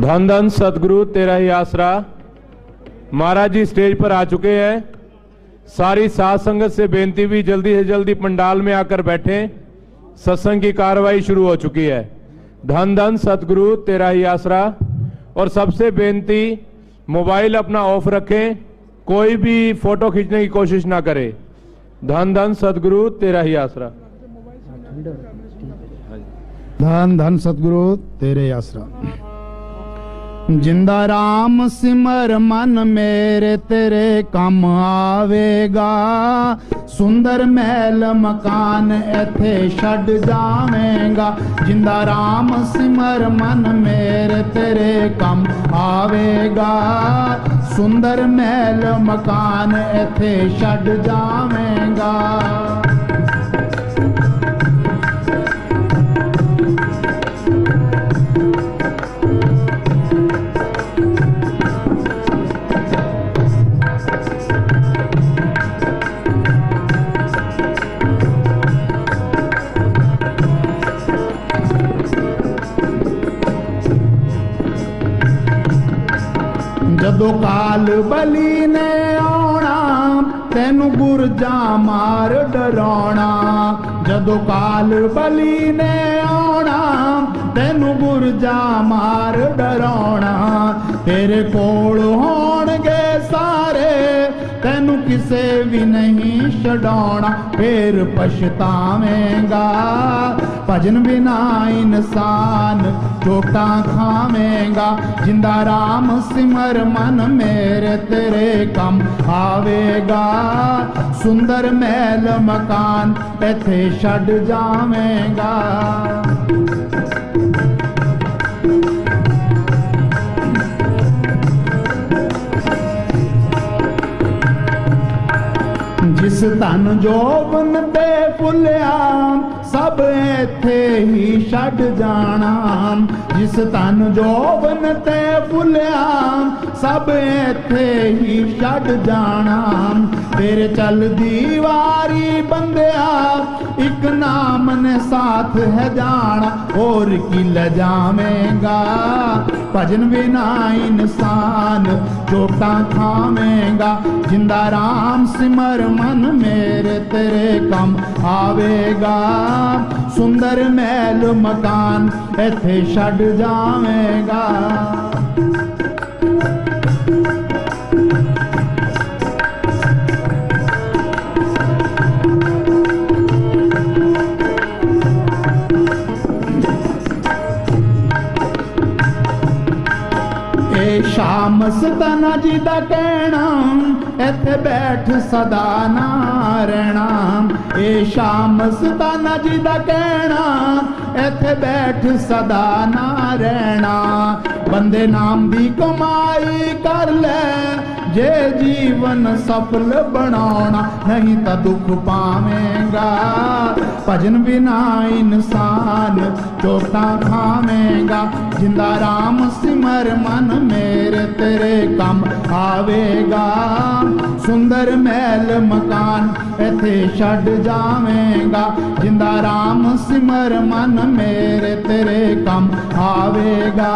धन धन सतगुरु तेरा ही आसरा। महाराज जी स्टेज पर आ चुके हैं। सारी साध संगत से बेनती भी जल्दी से जल्दी पंडाल में आकर बैठे। सत्संग की कार्रवाई शुरू हो चुकी है। धन धन सतगुरु तेरा ही आसरा। और सबसे बेनती, मोबाइल अपना ऑफ रखें, कोई भी फोटो खींचने की कोशिश ना करे। धन धन सतगुरु तेरा ही आसरा। धन धन सतगुरु तेरे आसरा। जिंदा राम सिमर मन मेरे तेरे कम आवेगा। सुंदर महल मकान एथे छड़ जावेगा। जिंदा राम सिमर मन मेरे तेरे कम आवेगा। सुंदर महल मकान एथे छड़ जावेगा। जदों काल बली ने आना तेनू गुरजा मार डराना। जदों काल बली ने आना तेनू गुरजा मार डराना। तेरे कोल होणगे सारे तेनू किसे भी नहीं छड़ाना। फिर पछतावेगा भजन बिना इंसान चोटा खावेगा। जिंदा राम सिमर मन मेरे तेरे कम आवेगा। सुंदर महल मकान एथे छड़ जावेगा। जिस धन जोबन ते फुलिया सब एथे ही छड़ जाना। जिस धन जोबन ते फुलिया सब एथे ही छड़ जाना। तेरे चल दीवारी बंदिया एक नाम ने साथ है जाना। और की ले जावेगा भजन बिना इंसान चोटा खावेगा। जिंदा राम सिमर मन मेरे तेरे कम आवेगा। सुंदर महल मकान एथे छड़ जावेगा। शाम सताना जी दा कहना एथे बैठ सदा ना रहना। ए शाम सताना जी दा कहना एथे बैठ सदा ना रहना। बंदे नाम दी कमाई कर ले जे जीवन सफल बनाना। नहीं तो दुख पावेगा भजन बिना इंसान चोटा खावेगा। जिंदा राम सिमर मन मेरे तेरे कम आवेगा। सुंदर महल मकान एथे छड़ जावेगा। जिंदा राम सिमर मन मेरे तेरे कम आवेगा।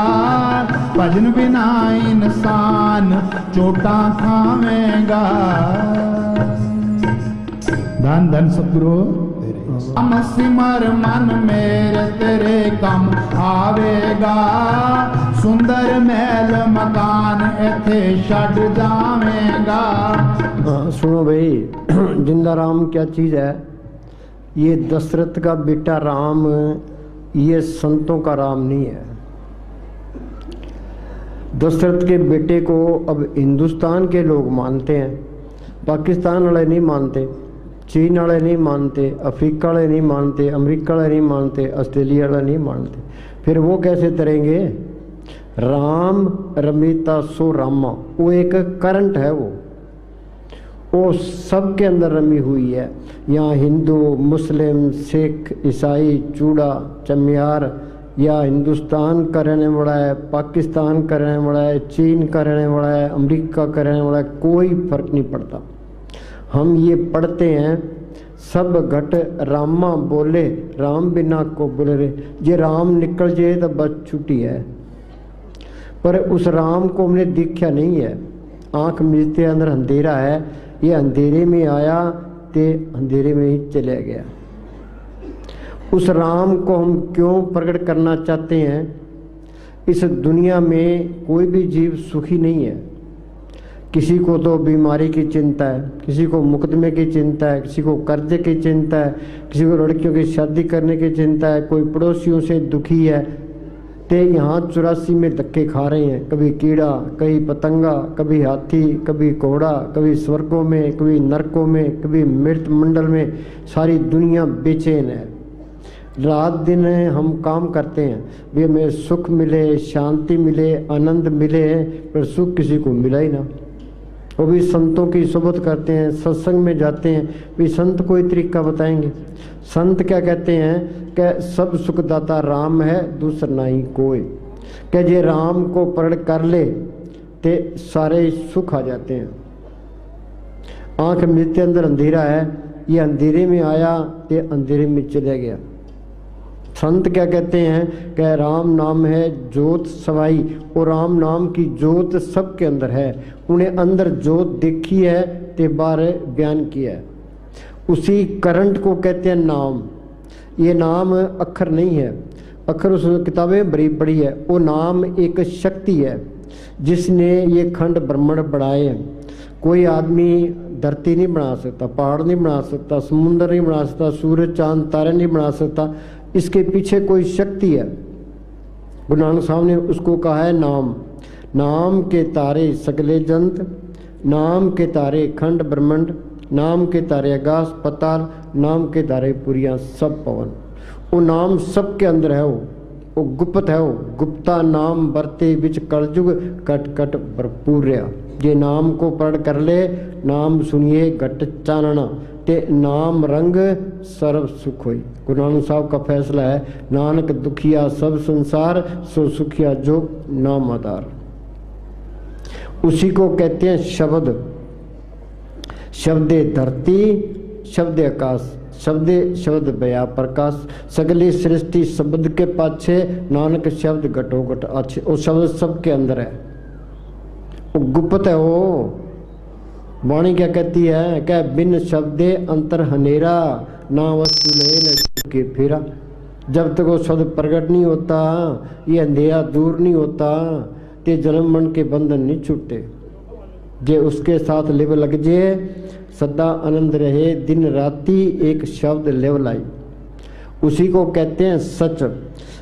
भजन बिना इंसान चोटा खावेगा। धन धन सतगुरु राम सिमर मन मेरे तेरे कम आवेगा। सुंदर महल मकान एथे छड़ जावेगा। सुनो भाई, जिंदा राम क्या चीज है? ये दशरथ का बेटा राम, ये संतों का राम नहीं है। दशरथ के बेटे को अब हिंदुस्तान के लोग मानते हैं, पाकिस्तान वाले नहीं मानते, चीन वाले नहीं मानते, अफ्रीका वाले नहीं मानते, अमेरिका वाले नहीं मानते, ऑस्ट्रेलिया वाले नहीं मानते। फिर वो कैसे तरेंगे? राम रमिता सो रामा, वो एक करंट है, वो सबके अंदर रमी हुई है। यहाँ हिंदू, मुस्लिम, सिख, ईसाई, चूड़ा, चमियार, या हिंदुस्तान का रहने वाला है, पाकिस्तान का रहने वाला है, चीन का रहने वाला है, अमेरिका का रहने वाला है, कोई फर्क नहीं पड़ता। हम ये पढ़ते हैं सब घट रामा बोले, राम बिना को बोले रे। जे राम निकल जाए तो बस छुट्टी है। पर उस राम को हमने देखा नहीं है। आंख मिलते अंदर अंधेरा है, ये अंधेरे में आया ते अंधेरे में ही चला गया। उस राम को हम क्यों प्रकट करना चाहते हैं? इस दुनिया में कोई भी जीव सुखी नहीं है। किसी को तो बीमारी की चिंता है, किसी को मुकदमे की चिंता है, किसी को कर्जे की चिंता है, किसी को लड़कियों की शादी करने की चिंता है, कोई पड़ोसियों से दुखी है। ते यहाँ 84 में धक्के खा रहे हैं, कभी कीड़ा, कभी पतंगा, कभी हाथी, कभी घोड़ा, कभी स्वर्गों में, कभी नरकों में, कभी मृत मंडल में। सारी दुनिया बेचैन है। रात दिन हम काम करते हैं भी हमें सुख मिले, शांति मिले, आनंद मिले, पर सुख किसी को मिला ही ना। वो भी संतों की सोबत करते हैं, सत्संग में जाते हैं, भी संत कोई तरीका बताएंगे। संत क्या कहते हैं कि सब सुखदाता राम है, दूसरा नहीं कोई। कि जे राम को प्रकट कर ले ते सारे सुख आ जाते हैं। आंख मिलते अंदर अंधेरा है, ये अंधेरे में आया ते अंधेरे में चला गया। संत क्या कहते हैं कि राम नाम है जोत सवाई, और राम नाम की जोत सबके अंदर है। उन्हें अंदर जोत देखी है ते बाहर बयान किया है। उसी करंट को कहते हैं नाम। ये नाम अक्षर नहीं है, अक्षर उस किताबें बड़ी बड़ी है। वो नाम एक शक्ति है जिसने ये खंड ब्रह्मांड बढ़ाए। कोई आदमी धरती नहीं बना सकता, पहाड़ नहीं बना सकता, समुद्र नहीं बना सकता, सूरज चांद तारे नहीं बना सकता। इसके पीछे कोई शक्ति है। गुरु नानक साहब ने उसको कहा है नाम। नाम के तारे सकले जंत, नाम के तारे खंड ब्रह्मांड, नाम के तारे आकाश पताल, नाम के तारे पुरिया सब पवन। वो नाम सबके अंदर है। वो गुप्त है। वो गुप्ता नाम बरते बिच कलयुग कट कट भरपूर्या। जे नाम को पढ़ कर ले, नाम सुनिए घट चानना, ते नाम रंग सर्व सुख होई। गुरु नानक साहब का फैसला है, नानक दुखिया सब संसार, सो सुखिया जो नाम आधार। उसी को कहते हैं शब्द। शब्दे धरती, शब्दे आकाश, शब्दे शब्द बया प्रकाश। सगली सृष्टि शब्द के पाछे, नानक शब्द घटो घट अच्छे। वो शब्द सबके अंदर है, वो गुप्त है। वो वाणी क्या कहती है कि बिन शब्दे अंतर हनेरा, ना वस्तु ले न के फेरा। जब तक वो शब्द प्रकट नहीं होता, ये अंधेरा दूर नहीं होता, ते जन्म मन के बंधन नहीं छूटते। जे उसके साथ लिव लग जे, सदा आनंद रहे, दिन राती एक शब्द लिव लाई। उसी को कहते हैं सच।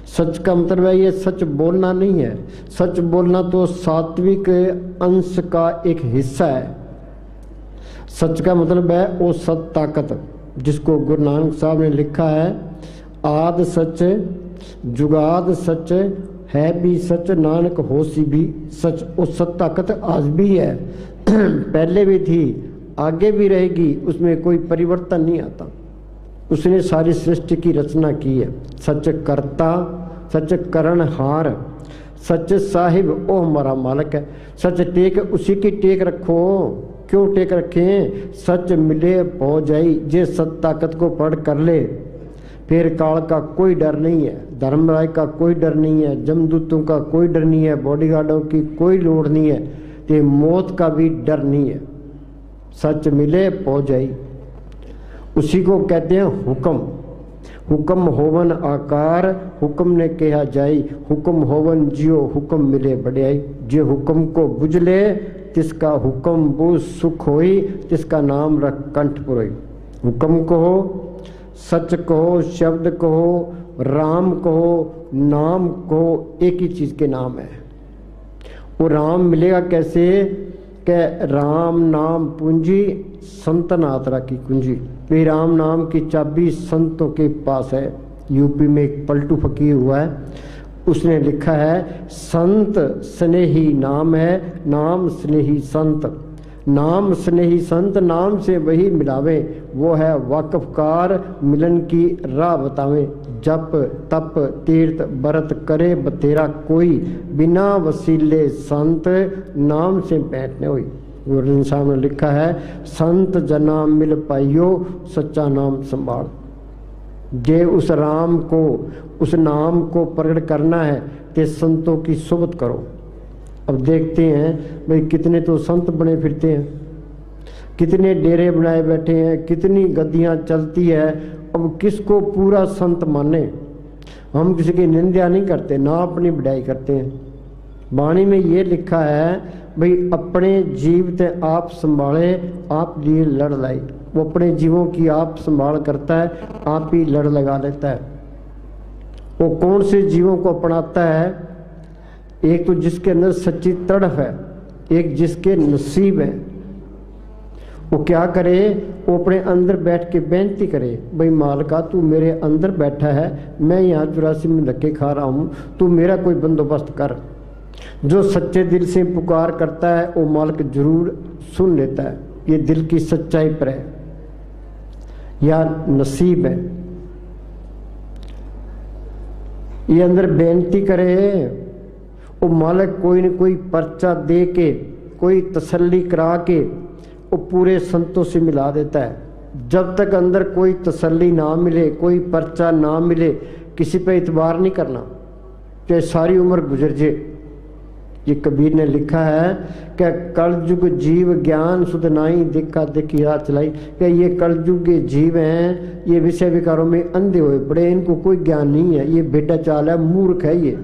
सच का मतलब है ये सच बोलना नहीं है। सच बोलना तो सात्विक अंश का एक हिस्सा है। सच का मतलब है वो सत ताकत, जिसको गुरु नानक साहब ने लिखा है, आद सच जुगाद सच है भी सच, नानक होशी भी सच। वो सत ताकत आज भी है, पहले भी थी, आगे भी रहेगी। उसमें कोई परिवर्तन नहीं आता। उसने सारी सृष्टि की रचना की है। सच करता, सच करणहार, सच साहिब ओ हमारा मालिक है। सच टेक उसी की टेक रखो। क्यों टेक रखें? सच मिले पौ जाई। जे सत ताकत को पढ़ कर ले, फिर काल का कोई डर नहीं है, धर्मराय का कोई डर नहीं है, जमदूतों का कोई डर नहीं है, बॉडीगार्डों की कोई लोड़ नहीं है, ते मौत का भी डर नहीं है। सच मिले पौ जाई। उसी को कहते हैं हुक्म। हुक्म होवन आकार, हुक्म ने कहा जाई। हुक्म होवन जियो, हुक्म मिले बढ़ियाई। जे हुक्म को बुझले, तिसका हुक्म बूझ सुख होई, तिसका नाम रख कंठ पुरोई। हुक्म कहो, सच कहो, शब्द कहो, राम कहो, नाम कहो, एक ही चीज के नाम है। वो राम मिलेगा कैसे? के राम नाम पूंजी संतन आतरा की कुंजी। वे राम नाम की चाबी संतों के पास है। यूपी में एक पलटू फकीर हुआ है, उसने लिखा है, संत स्नेही नाम है, नाम स्नेही संत। नाम स्नेही संत, नाम से वही मिलावे, वो है वाकफकार, मिलन की राह बतावे। जप तप तीर्थ व्रत करे बतेरा कोई, बिना वसीले संत नाम से बैठने हुई। गुरु साहब ने लिखा है, संत जना मिल पाइयो, सच्चा नाम संभाल। जे उस राम को, उस नाम को प्रकट करना है, ते संतों की सोबत करो। अब देखते हैं भाई कितने तो संत बने फिरते हैं, कितने डेरे बनाए बैठे हैं, कितनी गद्दियाँ चलती है। अब किसको पूरा संत माने? हम किसी की निंदा नहीं करते, ना अपनी बढ़ाई करते हैं। वाणी में ये लिखा है भाई अपने जीव ते आप संभाले, आप लिए लड़ लाई। वो अपने जीवों की आप संभाल करता है, आप ही लड़ लगा लेता है। वो कौन से जीवों को अपनाता है? एक तो जिसके अंदर सच्ची तड़फ है, एक जिसके नसीब है। वो क्या करे? वो अपने अंदर बैठ के बेनती करे, भाई मालिका तू मेरे अंदर बैठा है, मैं यहाँ 84 में धक्के खा रहा हूँ, तू मेरा कोई बंदोबस्त कर। जो सच्चे दिल से पुकार करता है वो मालिक जरूर सुन लेता है। ये दिल की सच्चाई पर है या नसीब है। ये अंदर बेनती करे, वो मालिक कोई न कोई पर्चा दे के, कोई तसल्ली करा के वो पूरे संतों से मिला देता है। जब तक अंदर कोई तसल्ली ना मिले, कोई पर्चा ना मिले, किसी पे इतबार नहीं करना, चाहे सारी उम्र गुजर जाए। ये कबीर ने लिखा है कि कलयुग जीव ज्ञान सुध नाई, देखा देखी राह चलाई। कि ये कलयुग के जीव हैं, ये विषय विकारों में अंधे हुए पड़े, इनको कोई ज्ञान नहीं है। ये बेटा चाल है, मूर्ख है। ये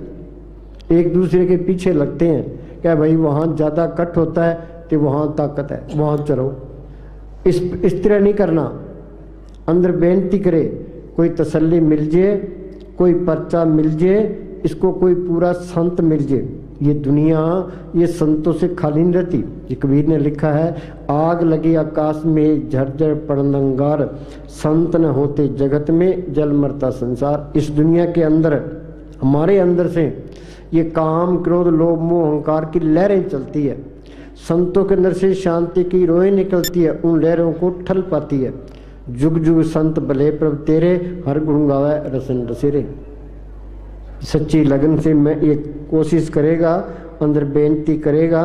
एक दूसरे के पीछे लगते हैं क्या भाई वहाँ ज़्यादा कट होता है तो वहाँ ताकत है, वहाँ चलो। इस तरह नहीं करना। अंदर बेनती करे, कोई तसल्ली मिल जाए, कोई पर्चा मिल जाए, इसको कोई पूरा संत मिल जाए। ये दुनिया ये संतों से खाली नहीं रहती। ये कबीर ने लिखा है, आग लगी आकाश में झरझर पड़न अंगार, संत न होते जगत में जल मरता संसार। इस दुनिया के अंदर, हमारे अंदर से ये काम क्रोध लोभ मोह अहंकार की लहरें चलती है। संतों के अंदर से शांति की रोएं निकलती है, उन लहरों को ठल पाती है। जुग जुग संत भले प्रभ तेरे, हर गुण गावे रसन रसेरे। सच्ची लगन से मैं ये कोशिश करेगा, अंदर बेनती करेगा,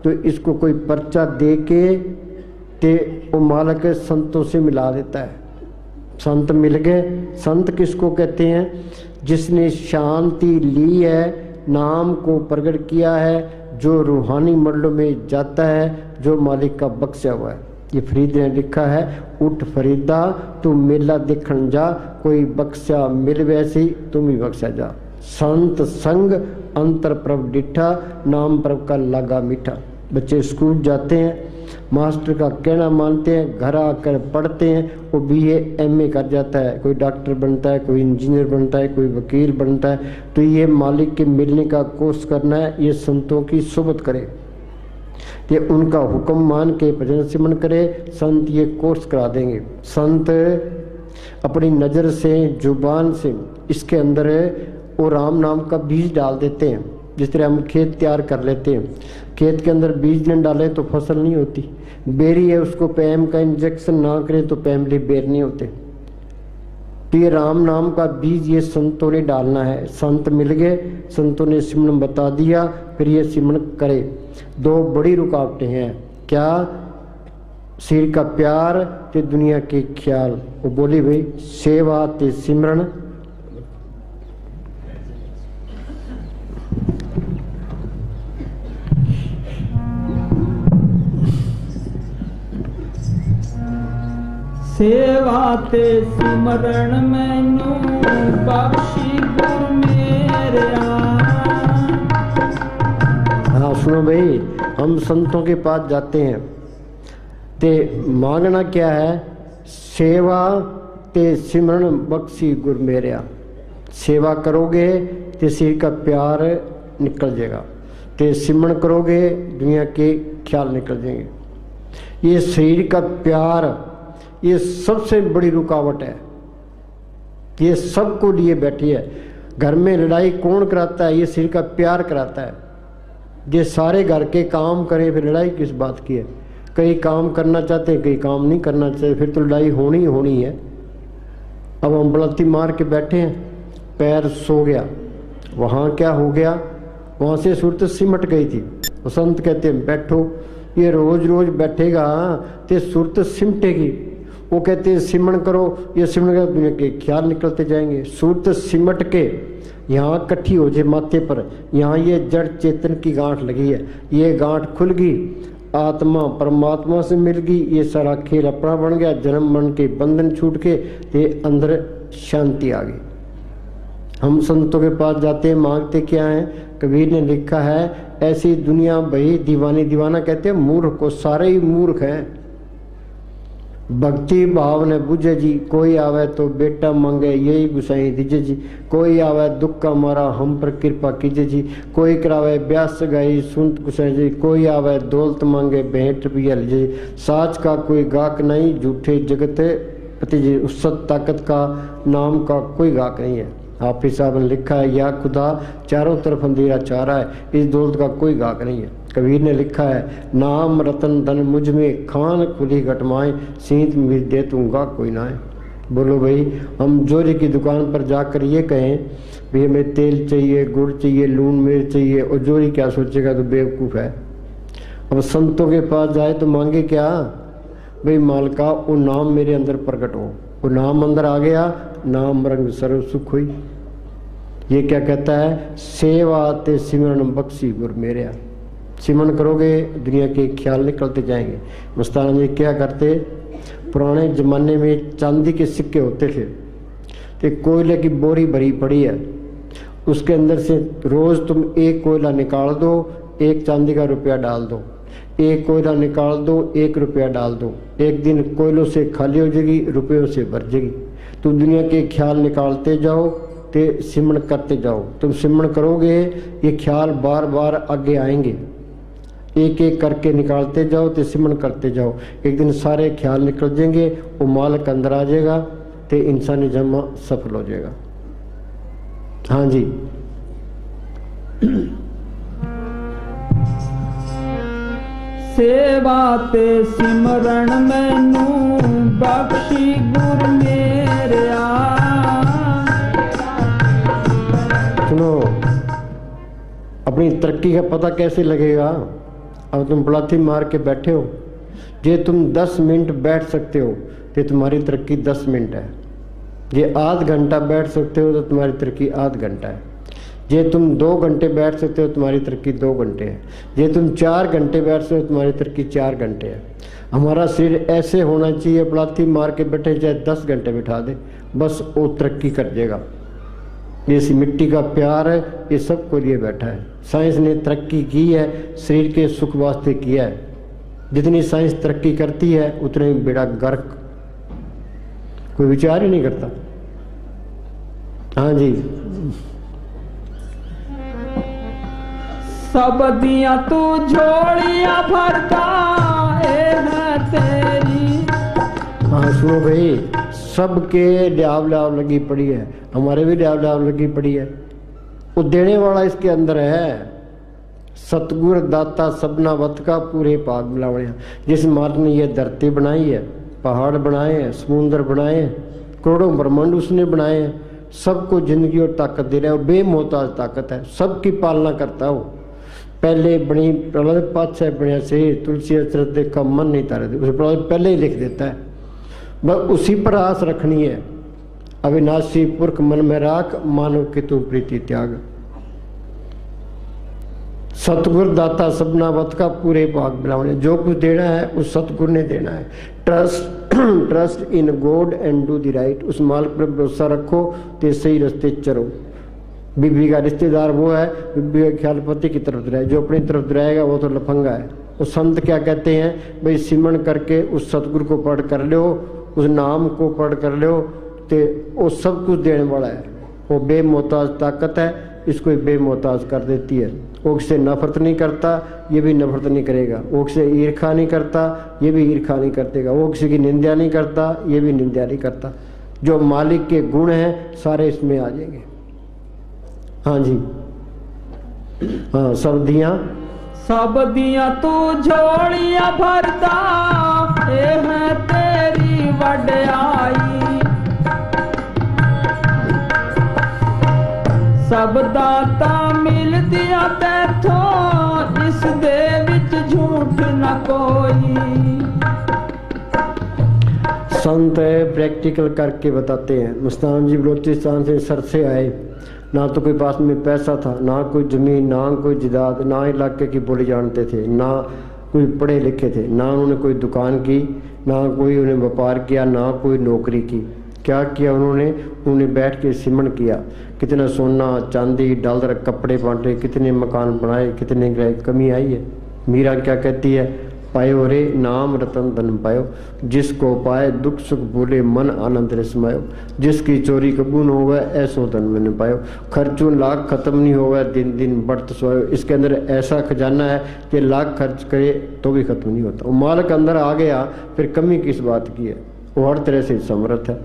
तो इसको कोई पर्चा दे के ते वो मालिक संतों से मिला देता है। संत मिल गए। संत किसको कहते हैं? जिसने शांति ली है, नाम को प्रकट किया है, जो रूहानी मंडलों में जाता है, जो मालिक का बख्शा हुआ है। ये फरीद ने लिखा है, उठ फरीदा तू मेला देखन जा, कोई बख्शा मिल वैसी तुम ही बख्शा जा। संत संग अंतर प्रभ डिठा, नाम प्रभ का लागा मीठा। बच्चे स्कूल जाते हैं, मास्टर का कहना मानते हैं, घर आकर पढ़ते हैं, वो BA MA कर जाता है, कोई डॉक्टर बनता है, कोई इंजीनियर बनता है, कोई वकील बनता है। तो ये मालिक के मिलने का कोर्स करना है। ये संतों की सोबत करे, ये उनका हुक्म मान के भजन सिमरन करे, संत ये कोर्स करा देंगे। संत अपनी नज़र से, जुबान से इसके अंदर वो राम नाम का बीज डाल देते हैं। जिस तरह हम खेत तैयार कर लेते हैं, खेत के अंदर बीज न डालें तो फसल नहीं होती। बेरी है, उसको PM का इंजेक्शन ना करें तो पैमली बेर नहीं होते। तो ये राम नाम का बीज ये संतों ने डालना है। संत मिल गए, संतों ने सिमरन बता दिया, फिर ये सिमरन करे। दो बड़ी रुकावटें हैं, क्या? सिर का प्यार ते दुनिया के ख्याल। वो बोली भाई सेवा ते सिमरन। सेवा ते सिमरण मैनू बख्शी गुर मेरा। हाँ सुनो भाई, हम संतों के पास जाते हैं ते मांगना क्या है? सेवा ते सिमरन बख्शी गुर मेरा। सेवा करोगे तो सिर का प्यार निकल जाएगा, ते सिमरन करोगे दुनिया के ख्याल निकल जाएंगे। ये शरीर का प्यार ये सबसे बड़ी रुकावट है। ये सबको लिए बैठी है। घर में लड़ाई कौन कराता है? ये सिर का प्यार कराता है। ये सारे घर के काम करें, फिर लड़ाई किस बात की है? कई काम करना चाहते हैं, कई काम नहीं करना चाहते, फिर तो लड़ाई होनी ही होनी है। अब हम बलती मार के बैठे हैं, पैर सो गया, वहाँ क्या हो गया? वहाँ से सूरत सिमट गई थी। संत कहते हैं बैठो, ये रोज रोज बैठेगा तो सूरत सिमटेगी। वो कहते हैं सिमरण करो, ये सिमरण कर दुनिया के ख्याल निकलते जाएंगे। सूरत सिमट के यहाँ इकट्ठी हो जाए माथे पर, यहाँ ये जड़ चेतन की गांठ लगी है, ये गांठ खुल गई, आत्मा परमात्मा से मिल गई, ये सारा खेल अपना बन गया, जन्म मरण के बंधन छूट के ते अंदर शांति आ गई। हम संतों के पास जाते हैं, मांगते क्या है? कबीर ने लिखा है ऐसी दुनिया भई दीवानी, दीवाना कहते हैं मूर्ख को, सारे ही मूर्ख हैं। भक्ति भाव ने बुझे जी, कोई आवे तो बेटा मांगे यही गुसाई दीजे जी, कोई आवे दुख का मारा हम पर कृपा कीजिए जी, कोई करावे ब्यास गाई सुनत गुसाई जी, कोई आवे दौलत मांगे भेंट रुपया लीजिए जी, साच का कोई गाक नहीं झूठे जगत पति जी, उस सत ताकत का नाम का कोई गाक नहीं है। हाफिज साहब ने लिखा है या खुदा चारों तरफ अंधेरा चारा है, इस दौलत का कोई गाक नहीं है। कबीर ने लिखा है नाम रतन धन मुझ में खान खुली घटमाए, सींत मिल दे दूंगा कोई ना है। बोलो भाई, हम जोरी की दुकान पर जाकर ये कहें भाई हमें तेल चाहिए, गुड़ चाहिए, लून मिर्च चाहिए, और जोरी क्या सोचेगा? तो बेवकूफ़ है। अब संतों के पास जाए तो मांगे क्या? भाई मालका वो नाम मेरे अंदर प्रकट हो, वो नाम अंदर आ गया, नाम रंग सर्व सुख हुई। ये क्या कहता है? सेवा ते सिमरन बख्शी गुर मेरे, सिमरन करोगे दुनिया के ख्याल निकलते जाएंगे। मस्ताना जी क्या करते? पुराने जमाने में चांदी के सिक्के होते थे, तो कोयले की बोरी भरी पड़ी है, उसके अंदर से रोज तुम एक कोयला निकाल दो, एक चांदी का रुपया डाल दो, एक कोयला निकाल दो, 1 रुपया डाल दो, एक दिन कोयलों से खाली हो जाएगी, रुपयों से भर जाएगी। तुम दुनिया के ख्याल निकालते जाओ, ते सिमरन करते जाओ। तुम सिमरन करोगे, ये ख्याल बार बार आगे आएंगे, एक एक करके निकालते जाओ, तो सिमरन करते जाओ, एक दिन सारे ख्याल निकल जाएंगे, वो मालक अंदर आ जाएगा, तो इंसानी जन्म सफल हो जाएगा। हाँ जी। सेवा ते सिमरन मैनू बख्शी गुर मेरा। सुनो, अपनी तरक्की का पता कैसे लगेगा? अब तुम पलाथी मार के बैठे हो, जे तुम 10 मिनट बैठ सकते हो तो तुम्हारी तरक्की 10 मिनट है, जे आध घंटा बैठ सकते हो तो तुम्हारी तरक्की आध घंटा है, जे तुम 2 घंटे बैठ सकते हो तुम्हारी तरक्की 2 घंटे है, जे तुम 4 घंटे बैठ सकते हो तुम्हारी तरक्की 4 घंटे है। हमारा शरीर ऐसे होना चाहिए, पलाथी मार के बैठे चाहे 10 घंटे बिठा दे, बस वो तरक्की कर देगा। जैसी मिट्टी का प्यार है, ये सबको लिए बैठा है। साइंस ने तरक्की की है, शरीर के सुख वास्ते किया है। जितनी साइंस तरक्की करती है उतने बेड़ा गर्क, कोई विचार ही नहीं करता। हाँ जी। सब दिया तू झोलियां भरता है तेरी। हाँ सुनो भाई, सबके ल्याव ल्याव लगी पड़ी है, हमारे भी ल्याव ल्याव लगी पड़ी है। वो देने वाला इसके अंदर है, सतगुर दाता सबना वत का पूरे पाग मिलावड़िया। जिस मालिक ने ये धरती बनाई है, पहाड़ बनाए हैं, समुद्र बनाए हैं, करोड़ों ब्रह्मांड उसने बनाए हैं, सबको जिंदगी और ताकत दे रहा है, और बेमोहताज ताकत है, सबकी पालना करता हो। पहले बनी प्रहलाद पातशाह बढ़िया से तुलसी अचरत देखा मन नहीं तारे, उसे प्रहलाद पहले ही लिख देता है, बस उसी पर आस रखनी है। अविनाशी पुरख मन में राख, मानव की तू प्रीति त्याग। सतगुर दाता सबना वत का पूरे भाग बिलावने। जो कुछ देना है उस सतगुर ने देना है। Trust in God and do the right. उस मालिक पर भरोसा रखो तो सही रास्ते चलो। बीबी का रिश्तेदार वो है, बीबी का ख्याल पति की तरफ रहे, जो अपनी तरफ रहेगा वो तो लफंगा है। उस संत क्या कहते हैं भाई, सिमरन करके उस सतगुरु को पढ़ कर लो, उस नाम को पढ़ कर लो, तो वो सब कुछ देने वाला है। वो बेमोहताज ताकत है, इसको बेमोहताज कर देती है। वो किसी नफरत नहीं करता, ये भी नफरत नहीं करेगा। वो किसी ईर्खा नहीं करता, ये भी ईर्खा नहीं करतेगा। वो किसी की निंदा नहीं करता, ये भी निंदा नहीं करता। जो मालिक के गुण हैं सारे इसमें आ जाएंगे। हाँ जी। हाँ, सब दिया तू झोलियां भरता है तेरी वड्याई। सब दाता मिल दिया तैथों, इस दे विच झूठ न कोई। संत प्रैक्टिकल करके बताते हैं। मस्तान जी बलोचिस्तान से सर से आए, ना तो कोई पास में पैसा था, ना कोई ज़मीन, ना कोई जिदाद, ना इलाके की बोली जानते थे, ना कोई पढ़े लिखे थे, ना उन्होंने कोई दुकान की, ना कोई उन्हें व्यापार किया, ना कोई नौकरी की। क्या किया उन्होंने बैठ के सिमरण किया। कितना सोना चांदी डॉलर कपड़े बांटे, कितने मकान बनाए, कितने गए, कमी आई है। मीरा क्या कहती है, पायो रे नाम रतन धन पायो, जिसको पाए दुख सुख भूले मन आनंद रे समायो, जिसकी चोरी कबू न होवे ऐसो धन मैंने पायो, खर्चों लाख खत्म नहीं होवे दिन दिन बढ़त सोयो। इसके अंदर ऐसा खजाना है कि लाख खर्च करे तो भी खत्म नहीं होता। वो मालिक अंदर आ गया फिर कमी किस बात की है, वो हर तरह से समर्थ है।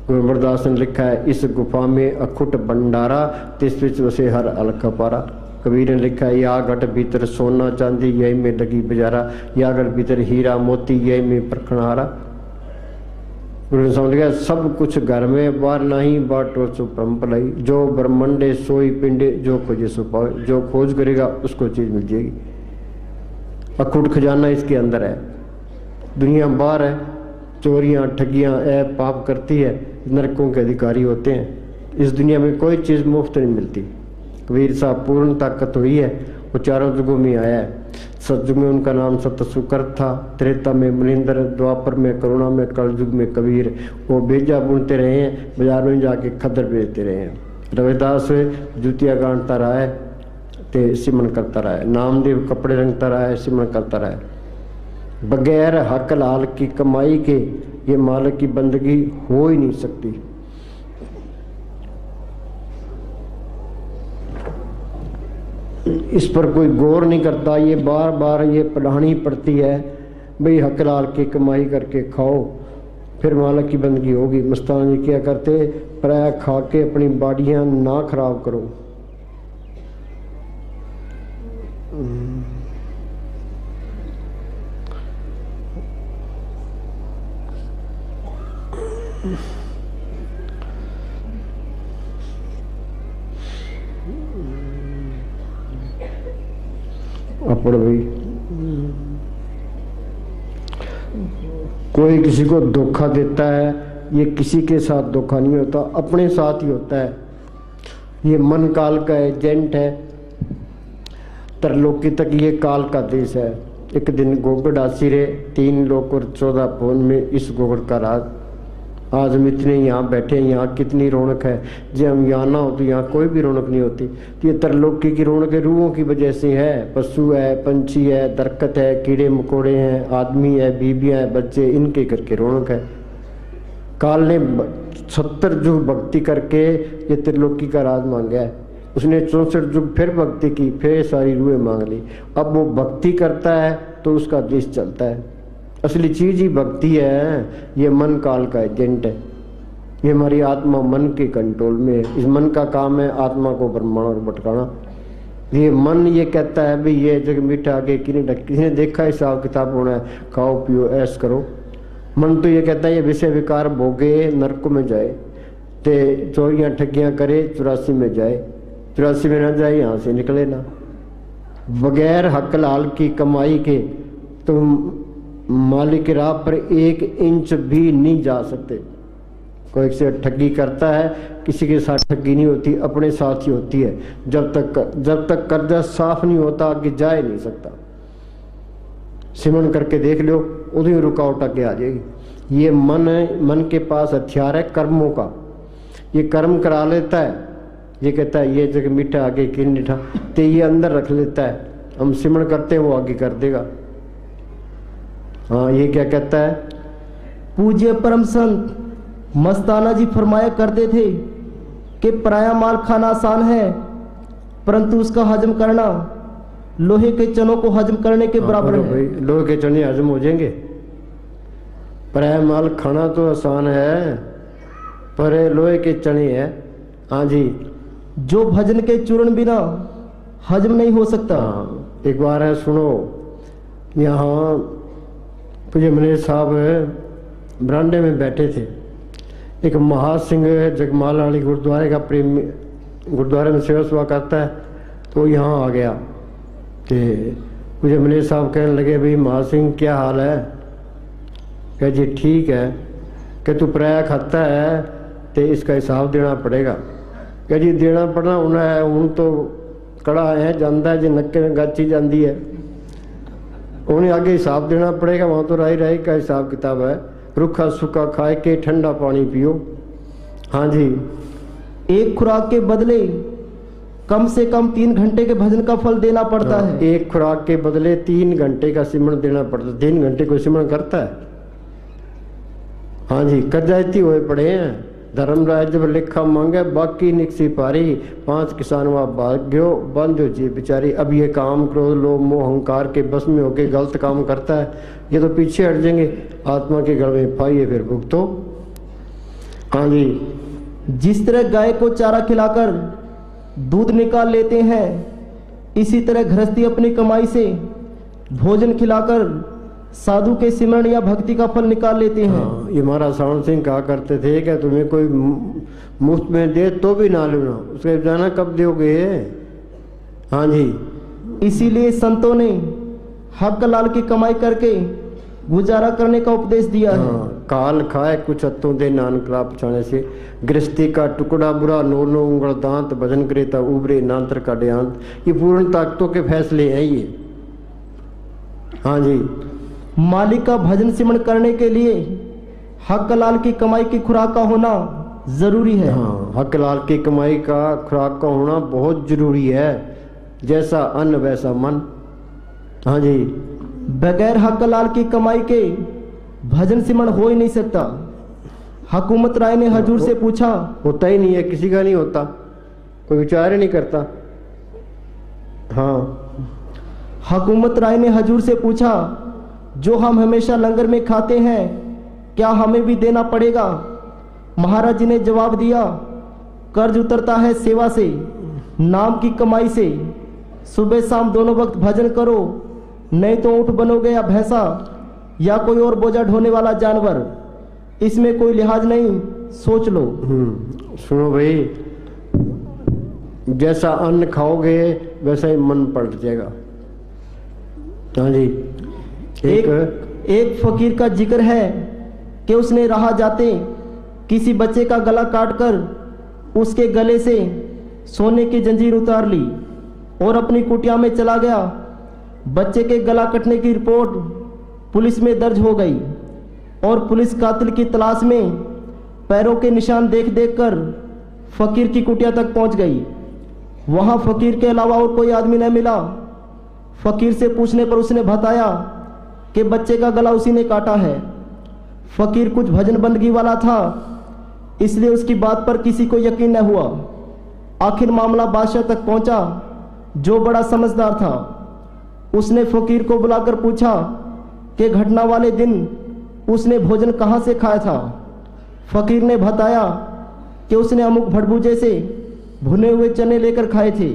गुरमरदास ने लिखा है, इस गुफा में अखुट भंडारा, तिस विच वसे हर अलख पारा। कबीर ने लिखा है, या घट भीतर सोना चांदी, यही में लगी बजारा, या घट भीतर हीरा मोती, यही में परखणारा। गुरु ने समझ गया, सब कुछ घर में बार नहीं, बाटो सो परम भलाई, जो ब्रह्मंडे सोई पिंडे, जो खोजे सो पावे, जो खोज करेगा उसको चीज मिल जाएगी। अखुट खजाना इसके अंदर है। दुनिया बाहर है, चोरियां ठगियां ऐप पाप करती है, नरकों के अधिकारी होते हैं। इस दुनिया में कोई चीज मुफ्त नहीं मिलती। कबीर साहब पूर्ण ताकत हुई है, वो चारों युगों में आया है। सतयुग में उनका नाम सत सुकर था, त्रेता में मुनिंद्र, द्वापर में करुणा में, कलयुग में कबीर। वो बेजा बुनते रहे हैं, बाजार में जाके खद्दर बेचते रहे हैं। रविदास जुतिया गांठता रहा है ते सिमन करता रहा है, नामदेव कपड़े रंगता रहा है, सिमन करता रहा है। बगैर हक लाल की कमाई के ये मालिक की बंदगी हो ही नहीं सकती। इस पर कोई गौर नहीं करता। ये बार बार ये पढ़ानी पड़ती है, भाई हक लाल की कमाई करके खाओ फिर मालिक की बंदगी होगी। मस्तान जी क्या करते, पराया खा के अपनी बाड़ियां ना खराब करो। अपड़ भाई, कोई किसी को धोखा देता है, ये किसी के साथ धोखा नहीं होता, अपने साथ ही होता है। ये मन काल का एजेंट है, तरलोकी तक ये काल का देश है। एक दिन गोगड़ आसिरे 3 लोग और 14 भवन में इस गोगड़ का राज। आज हम इतने यहाँ बैठे हैं, यहाँ कितनी रौनक है। जब हम यहाँ ना हो तो यहाँ कोई भी रौनक नहीं होती। तो ये तरलोकी की रौनक रूहों की वजह से है। पशु है, पंछी है, दरख्त है, कीड़े मकोड़े हैं, आदमी है, बीबियाँ हैं, बच्चे, इनके करके रौनक है। काल ने 70 युग भक्ति करके ये त्रिलोकी का राज मांगा है। उसने 64 युग फिर भक्ति की, फिर सारी रूहें मांग ली। अब वो भक्ति करता है तो उसका देश चलता है। असली चीज ही भक्ति है। ये मन काल का एजेंट है। ये हमारी आत्मा मन के कंट्रोल में है। इस मन का काम है आत्मा को ब्रह्मांड और भटकाना। ये मन ये कहता है भाई ये जग मीठा आगे किसने देखा हिसाब किताब होना है, खाओ पियो ऐश करो। मन तो ये कहता है ये विषय विकार भोगे नरक में जाए, ते चोरियां ठगियां करे 84 में जाए, 84 में ना जाए यहाँ से निकले ना। बगैर हक लाल की कमाई के तुम मालिक की राह पर 1 इंच भी नहीं जा सकते। कोई से ठगी करता है, किसी के साथ ठगी नहीं होती, अपने साथ ही होती है। जब तक कर्जा साफ नहीं होता आगे जा ही नहीं सकता। सिमरन करके देख लो, उधर रुकावट आके आ जाएगी। ये मन के पास हथियार है कर्मों का। ये कर्म करा लेता है, ये कहता है ये जगह मीठा आगे कि मीठा, तो ये अंदर रख लेता है। हम सिमरन करते हैं वो आगे कर देगा। हाँ, ये क्या कहता है, पूज्य परम संत मस्ताना जी फरमाया करते थे कि पराया माल खाना आसान है, परंतु उसका हजम करना लोहे के चनों को हजम करने के बराबर है। भाई लोहे के चने हजम हो जाएंगे। पराया माल खाना तो आसान है, पर लोहे के चने है। हाँ जी, जो भजन के चूर्ण बिना हजम नहीं हो सकता। हाँ, एक बार है सुनो, यहाँ पूज्य मनेर साहब बरांडे में बैठे थे। एक महासिंह जगमाल वाली गुरुद्वारे का प्रेमी, गुरुद्वारे में सेवा सुवा करता है, तो यहाँ आ गया। तो पूज्य मनेर साहब कहने लगे भाई महासिंह क्या हाल है, कह जी ठीक है कि तू पराया खाता है तो इसका हिसाब देना पड़ेगा। कह जी देना पड़ना उन्हें हूँ तो कड़ा है जाता है जो नक्के में गाची जाती है, उन्हें आगे हिसाब देना पड़ेगा। वहाँ तो राई राई का हिसाब किताब है। रूखा सूखा खाए के ठंडा पानी पियो। हाँ जी, एक खुराक के बदले कम से कम 3 घंटे के भजन का फल देना पड़ता है। एक खुराक के बदले 3 घंटे का सिमरन देना पड़ता है। 3 घंटे को सिमरन करता है। हाँ जी, कजायती हुए पड़े हैं। धर्मराज जब लेखा मांगे बाकी निकसी पारी, 5 किसान वहाँ भाग्यो बंधो जी बिचारी। अब ये काम क्रोध लोभ मोह अहंकार के बस में होके गलत काम करता है, ये तो पीछे हट जाएंगे। आत्मा के गढ़ में पाइए फिर भुगतो। हाँ जी, जिस तरह गाय को चारा खिलाकर दूध निकाल लेते हैं, इसी तरह गृहस्थी अपनी कमाई से भोजन खिलाकर साधु के सिमरण या भक्ति का फल निकाल लेते हैं। हाँ, ये महाराज सावण सिंह कहा करते थे कि तुम्हें कोई मुफ्त में दे तो भी ना लेना, उसके जाना कब दोगे। हाँ जी, इसीलिए संतों ने हक लाल की कमाई करके गुजारा करने का उपदेश दिया है। काल खाए कुछ हत्तों दे नानक ला पछाने से, गृहस्थी का टुकड़ा बुरा नो नो उंगल दांत, भजन करे ता उबरे नांतर का देहांत। ये पूर्ण ताकतों के फैसले हैं ये। हाँ जी, मालिक का भजन सिमरण करने के लिए हक लाल की कमाई की खुराक का होना जरूरी है। हाँ, हक लाल की कमाई का खुराक का होना बहुत जरूरी है। जैसा अन्न वैसा मन। हाँ जी, बगैर हक लाल की कमाई के भजन सिमरण हो ही नहीं सकता। हुकूमत राय ने हजूर से पूछा, होता ही नहीं है, किसी का नहीं होता, कोई विचार ही नहीं करता। हाँ, हुकूमत राय ने हजूर से पूछा, जो हम हमेशा लंगर में खाते हैं क्या हमें भी देना पड़ेगा? महाराज जी ने जवाब दिया, कर्ज उतरता है सेवा से, नाम की कमाई से। सुबह शाम दोनों वक्त भजन करो, नहीं तो ऊँट बनोगे या भैंसा या कोई और बोझा ढोने वाला जानवर। इसमें कोई लिहाज नहीं, सोच लो। सुनो भाई, जैसा अन्न खाओगे वैसा ही मन पलट जाएगा। हाँ जी, एक फकीर का जिक्र है कि उसने राह जाते किसी बच्चे का गला काटकर उसके गले से सोने की जंजीर उतार ली और अपनी कुटिया में चला गया। बच्चे के गला कटने की रिपोर्ट पुलिस में दर्ज हो गई और पुलिस कातिल की तलाश में पैरों के निशान देख देख कर फकीर की कुटिया तक पहुंच गई। वहां फकीर के अलावा और कोई आदमी न मिला। फकीर से पूछने पर उसने बताया कि बच्चे का गला उसी ने काटा है। फकीर कुछ भजन बंदगी वाला था, इसलिए उसकी बात पर किसी को यकीन न हुआ। आखिर मामला बादशाह तक पहुंचा, जो बड़ा समझदार था। उसने फकीर को बुलाकर पूछा कि घटना वाले दिन उसने भोजन कहाँ से खाया था। फकीर ने बताया कि उसने अमुक भड़बूजे से भुने हुए चने लेकर खाए थे।